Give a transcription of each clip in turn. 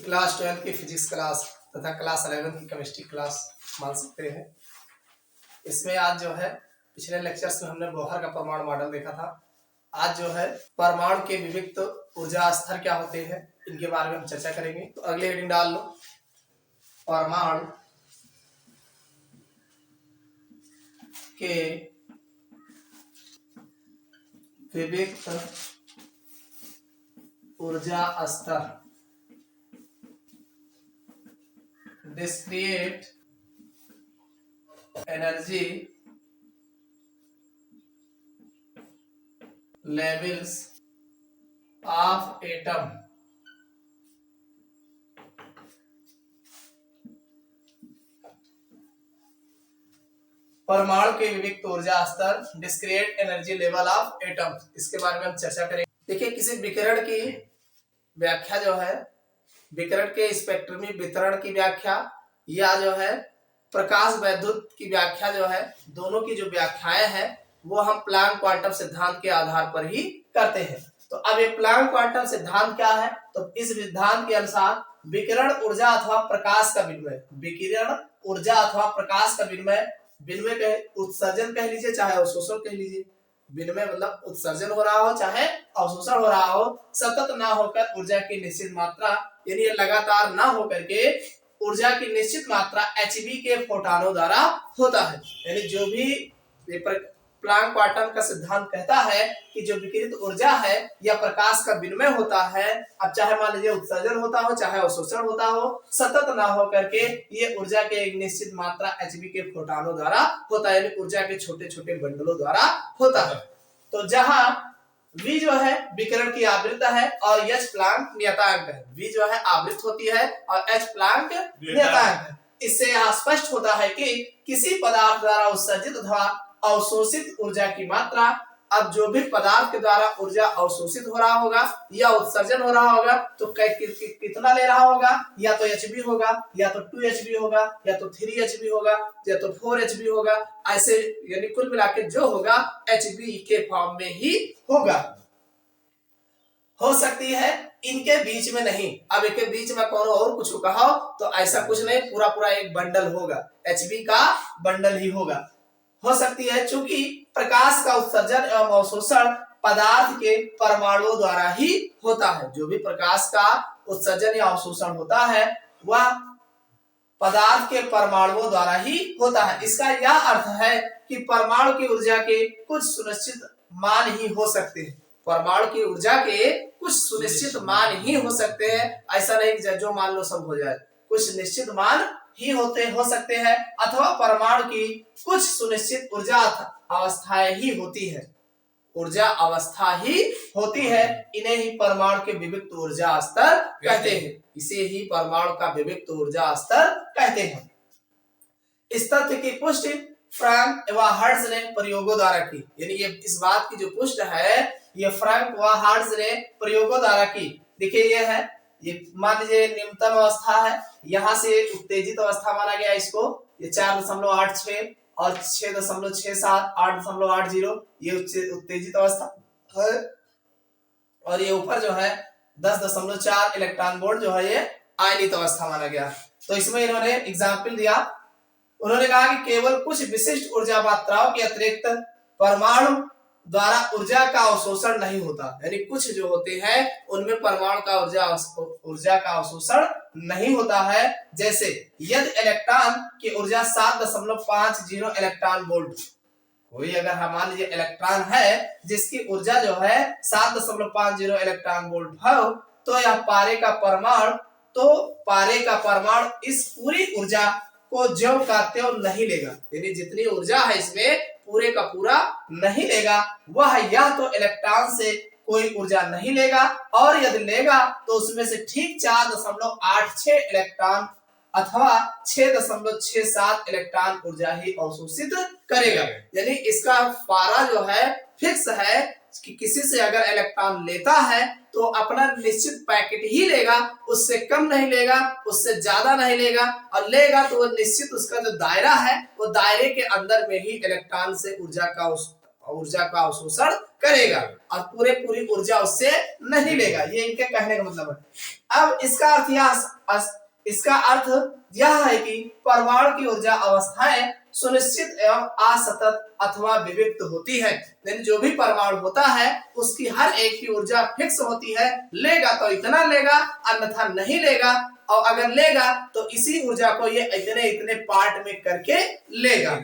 Class 12 की physics class तथा class 11 की केमिस्ट्री क्लास मान सकते हैं। इसमें आज जो है पिछले लेक्चर्स में हमने बोहर का परमाणु मॉडल देखा था। आज जो है परमाणु के विविक्त ऊर्जा स्तर क्या होते हैं इनके बारे में हम चर्चा करेंगे। तो अगले हेडिंग डाल लो, परमाणु के विविक्त ऊर्जा स्तर, discrete energy levels of atom. परमाणु के विविक्त ऊर्जा स्तर, discrete energy level of atom, इसके बारे में हम चर्चा करेंगे। देखिए, किसी विकिरण की व्याख्या जो है, विकिरण के स्पेक्ट्रमी वितरण की व्याख्या या जो है प्रकाश वैद्युत की व्याख्या जो है, दोनों की जो व्याख्याएं हैं वो हम प्लैंक क्वांटम सिद्धांत के आधार पर ही करते हैं। तो अब ये प्लैंक क्वांटम सिद्धांत क्या है? तो इस सिद्धांत के अनुसार विकिरण ऊर्जा अथवा प्रकाश का विनिमय, विकिरण ऊर्जा अथवा प्रकाश का विनिमय, विनिमय कहे उत्सर्जन कह लीजिए चाहे अवशोषण कह लीजिए, विनिमय मतलब उत्सर्जन हो रहा हो चाहे अवशोषण हो रहा हो, सतत ना होकर ऊर्जा की निश्चित मात्रा यानी ये लगातार ना होकर के ऊर्जा की निश्चित मात्रा Hb के फोटॉनों द्वारा होता है। यानी जो भी प्लैंक क्वांटम का सिद्धांत कहता है कि जो विकिरित ऊर्जा है या प्रकाश का विनिमय होता है, अब चाहे मान लीजिए उत्सर्जन होता हो चाहे अवशोषण होता हो, सतत ना हो करके ये ऊर्जा के एक निश्चित मात्रा Hb के फोटॉनों द्वारा होता है, यानी ऊर्जा के छोटे छोटे बंडलों द्वारा होता है। तो जहां V जो है विकिरण की आवृत्ति है और H प्लैंक नियतांक है। V जो है आवृत्ति होती है और H प्लैंक नियतांक है। इससे यह स्पष्ट होता है कि किसी पदार्थ द्वारा उत्सर्जित अथवा अवशोषित ऊर्जा की मात्रा, अब जो भी पदार्थ के द्वारा ऊर्जा अवशोषित हो रहा होगा या उत्सर्जन हो रहा होगा तो कितना ले रहा होगा, या तो Hb होगा या तो 2Hb होगा या तो 3Hb होगा या तो 4Hb होगा, ऐसे यानी कुल मिलाके जो होगा Hb के फॉर्म में ही होगा। हो सकती है इनके बीच में नहीं, अब इनके बीच में कौन और कुछ कहा तो ऐसा कुछ नहीं, पूरा पूरा एक बंडल होगा, Hb का बंडल ही होगा। हो सकती है चूंकि प्रकाश का उत्सर्जन एवं अवशोषण पदार्थ के परमाणुओं द्वारा ही होता है, जो भी प्रकाश का उत्सर्जन या अवशोषण होता है वह पदार्थ के परमाणुओं द्वारा ही होता है। इसका यह अर्थ है कि परमाणु की ऊर्जा के कुछ सुनिश्चित मान ही हो सकते हैं, परमाणु की ऊर्जा के कुछ सुनिश्चित मान ही हो सकते हैं, ऐसा नहीं कि जो मान लो सब हो जाए, कुछ निश्चित मान ही हो सकते हैं अथवा परमाणु की कुछ सुनिश्चित ऊर्जा अवस्थाएं ही होती है, ऊर्जा अवस्था ही होती है, इन्हें ही परमाणु के विविक्त ऊर्जा स्तर कहते हैं, इसे ही परमाणु का विविक्त ऊर्जा स्तर कहते हैं। इस तथ्य की पुष्टि फ्रैंक व हर्ट्ज ने प्रयोगों द्वारा की, यानी ये इस बात की जो पुष्टि है ये फ्रैंक व हर्ट्ज ने प्रयोगों द्वारा की। देखिए ये है, ये मान लीजिए निम्नतम अवस्था है, यहाँ से उत्तेजित अवस्था माना गया इसको, ये 4.86 और 6.67 8.80 ये उत्तेजित अवस्था है, और ये ऊपर जो है 10.4 इलेक्ट्रॉन वोल्ट जो है ये आयनित अवस्था माना गया। तो इसमें इन्होंने एग्जाम्पल दिया, उन्होंने कहा कि केवल कुछ विशिष्ट ऊर्जा मात्राओं के अतिरिक्त परमाणु द्वारा ऊर्जा का अवशोषण नहीं होता, यानी कुछ जो होते हैं उनमें परमाणु का ऊर्जा का अवशोषण नहीं होता है। जैसे यदि इलेक्ट्रॉन की ऊर्जा 7.50 इलेक्ट्रॉन वोल्ट, कोई अगर हम मान लीजिए इलेक्ट्रॉन है जिसकी ऊर्जा जो है 7.50 इलेक्ट्रॉन वोल्ट है, तो यह पारे का परमाणु इस पूरी ऊर्जा को ज्यों का त्यों नहीं लेगा, यानी जितनी ऊर्जा है इसमें पूरे का पूरा नहीं लेगा, वह या तो इलेक्ट्रॉन से कोई ऊर्जा नहीं लेगा और यदि लेगा तो उसमें से ठीक 4.86 इलेक्ट्रॉन अथवा 6.67 इलेक्ट्रॉन ऊर्जा ही अवशोषित करेगा। यानी इसका पारा जो है फिक्स है कि किसी से अगर इलेक्ट्रॉन लेता है तो अपना निश्चित पैकेट ही लेगा, उससे कम नहीं लेगा, उससे ज्यादा नहीं लेगा, और लेगा तो वो निश्चित उसका जो दायरा है वो दायरे के अंदर में ही इलेक्ट्रॉन से ऊर्जा का ऊर्जा का अवशोषण करेगा और पूरी ऊर्जा उससे नहीं लेगा। ये इनके कहने का मतलब है। अब इसका अर्थ यह है कि परमाणु की ऊर्जा अवस्थाएं सुनिश्चित एवं असतत अथवा विविक्त होती है। यानी जो भी परमाणु होता है उसकी हर एक की ऊर्जा फिक्स होती है, लेगा तो इतना लेगा अन्यथा नहीं लेगा, और अगर लेगा तो इसी ऊर्जा को ये इतने इतने पार्ट में करके लेगा।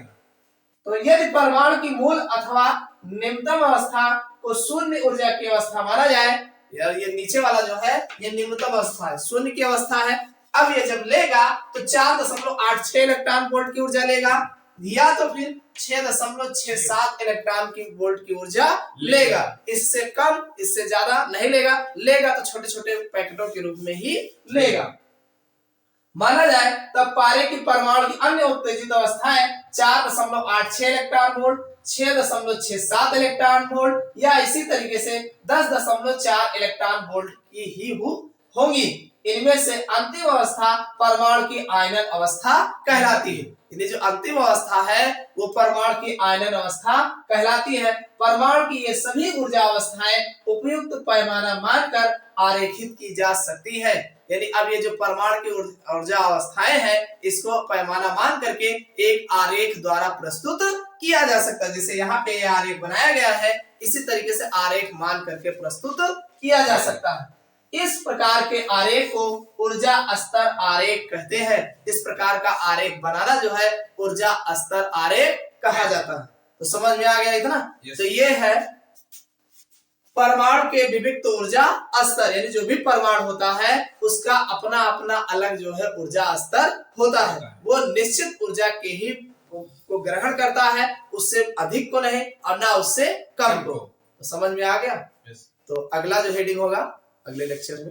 तो यदि परमाणु की मूल अथवा निम्नतम अवस्था को शून्य ऊर्जा की अवस्था माना जाए, यार ये नीचे वाला जो है ये निम्नतम अवस्था है, शून्य की अवस्था है। अब ये जब लेगा तो 4.86 इलेक्ट्रॉन वोल्ट की ऊर्जा लेगा, या तो फिर 6.67 इलेक्ट्रॉन की वोल्ट की ऊर्जा लेगा। इससे कम इससे ज्यादा नहीं लेगा, लेगा तो छोटे छोटे पैकेटों के रूप में ही लेगा। माना जाए तब पारे की परमाणु की अन्य उत्तेजित अवस्थाएं 4.86 इलेक्ट्रॉन वोल्ट, 6.67 इलेक्ट्रॉन वोल्ट या इसी तरीके से 10.4 इलेक्ट्रॉन वोल्ट की ही होंगी। इनमें से अंतिम अवस्था परमाणु की आयनन अवस्था कहलाती है। यानी जो अंतिम अवस्था है वो परमाणु की आयनन अवस्था कहलाती है। परमाणु की ये सभी ऊर्जा अवस्थाएं उपयुक्त पैमाना मानकर आरेखित की जा सकती है। यानी अब ये जो परमाणु की ऊर्जा अवस्थाएं हैं इसको पैमाना मान करके एक आरेख द्वारा प्रस्तुत किया जा सकता है। जैसे यहाँ पे ये आरेख बनाया गया है, इसी तरीके से आरेख मान करके प्रस्तुत किया जा सकता है। इस प्रकार के आरेख को ऊर्जा स्तर आरेख कहते हैं। इस प्रकार का आरेख बनाना जो है ऊर्जा स्तर आरेख कहा जाता है। तो समझ में आ गया इतना? तो ये है परमाणु के विविक्त ऊर्जा स्तर। यानी जो भी परमाणु होता है उसका अपना अपना अलग जो है ऊर्जा स्तर होता है। वो निश्चित ऊर्जा के ही को ग्रहण करता है, उससे अधिक को नहीं और ना उससे कम को। तो समझ में आ गया? तो अगला जो हेडिंग होगा अगले लेक्चर में।